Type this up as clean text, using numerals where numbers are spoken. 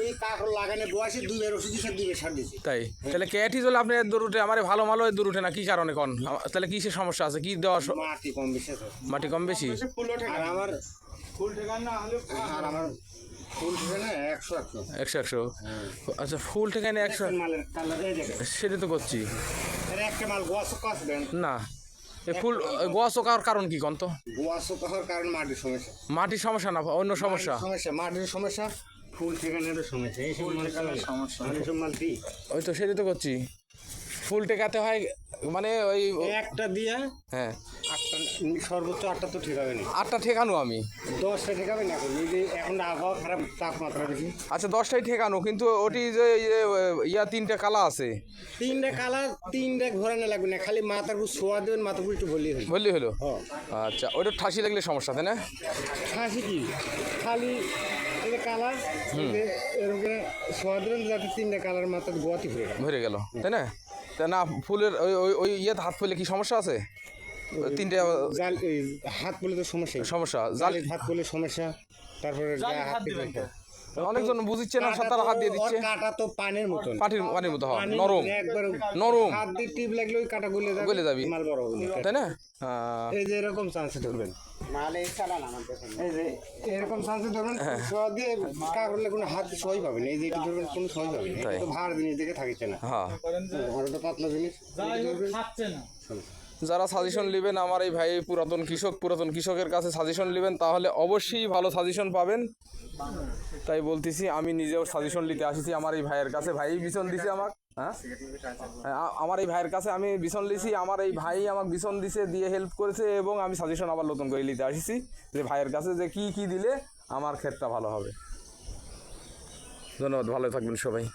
এই কাকর লাগানে বয়সে 2 বার ওষুধ দিছে 2 বার সার দিছি তাই তাহলে ক্যাটিস হলে আপনি দূর উঠে আমার ভালো ভালো দূর উঠে না কি কারণে কোন তাহলে কিসের সমস্যা আছে কি দেওয়া মাটি কম বেশি আছে মাটি কম বেশি আর আমার ফুল ঠেকান না হলে আর আমার ফুল ঠেকানে 100 100 আচ্ছা ফুল ঠেকানে 100 মালের কালার এই দেখেন সেটা তো করছি এর একটা মাল গোয়াস কাটবেন না এই ফুল গোয়া চোকার কারণ কি কোন তো গোয়াস কাটার কারণ মাটির সমস্যা মাটির সমস্যা না অন্য সমস্যা মাটির সমস্যা ফুল ঠেকানের সমস্যা এই সব মালের সমস্যা এই সব মাল কি ওই তো সেটা তো করছি ফুল টেকাতে হয় মানে ওই একটা দিয়ে হ্যাঁ 8টা সর্বোচ্চ 8টা তো ঠেকাবে না 8টা ঠেকানো আমি 10টা ঠেকাবে না এখন এই যে এখন আবহাওয়া খারাপ তাপমাত্রা বেশি আচ্ছা 10টাই ঠেকানো কিন্তু ওটি যে ইয়া 3টে কালা আছে 3টা কালার 3টা ঘোরা না লাগবে না খালি মাথার উপর ছোঁয়া দেবেন মাথার উপর একটু বললেই হলো বললি হলো হ্যাঁ আচ্ছা ওটা ঠাসি লাগলে সমস্যা তাই না হাসি কি খালি এই যে কালার এরকম করে ছোঁয়া দেবেন যাতে 3টা কালার মাথার গোয়াতি ভরে গেল তাই না তা না ফুলের ওই ওই ওই ইয়েতে হাত ফুলে কি সমস্যা আছে 3টে জাল হাত বলে তো সমস্যা জাল হাত বলে সমস্যা তারপরে হাত অনেকজন বুঝিচ্ছে না তারা হাত দিয়ে দিচ্ছে কাটা তো পানির মতন পানির মতো হয় নরম নরম হাত দিয়ে টিপ লাগলে ওই কাটা গলে যাবে মাল বড় হবে তাই না এই যে এরকম চান্সে ধরবেন মালে চালান আমাদের এই যে এরকম চান্সে ধরবেন সোয়া দিয়ে কাগজে কোনো হাত সই পাবেন এই যে এটা ধরবেন কোনো সই পাবেন এটা তো ভার জিনিস দেখে থাকিছে না হ্যাঁ আর তো পাতলা জিনিস থাকছে না যারা সাজেশন নেবেন আমার এই ভাই পুরাতন কৃষকের কাছে সাজেশন নেবেন তাহলে অবশ্যই ভালো সাজেশন পাবেন তাই বলতেছি আমি নিজেও সাজেশন নিতে আসিছি আমার এই ভাইয়ের কাছে ভাই বিছন দিছে আমাকে হ্যাঁ আমার এই ভাইয়ের কাছে আমি বিছন লিছি আমার এই ভাই আমাকে বিছন দিছে দিয়ে হেল্প করেছে এবং আমি সাজেশন আবার নতুন করে নিতে আসিছি যে ভাইয়ের কাছে যে কি দিলে আমার ক্ষেতটা ভালো হবে ধন্যবাদ ভালো থাকবেন সবাই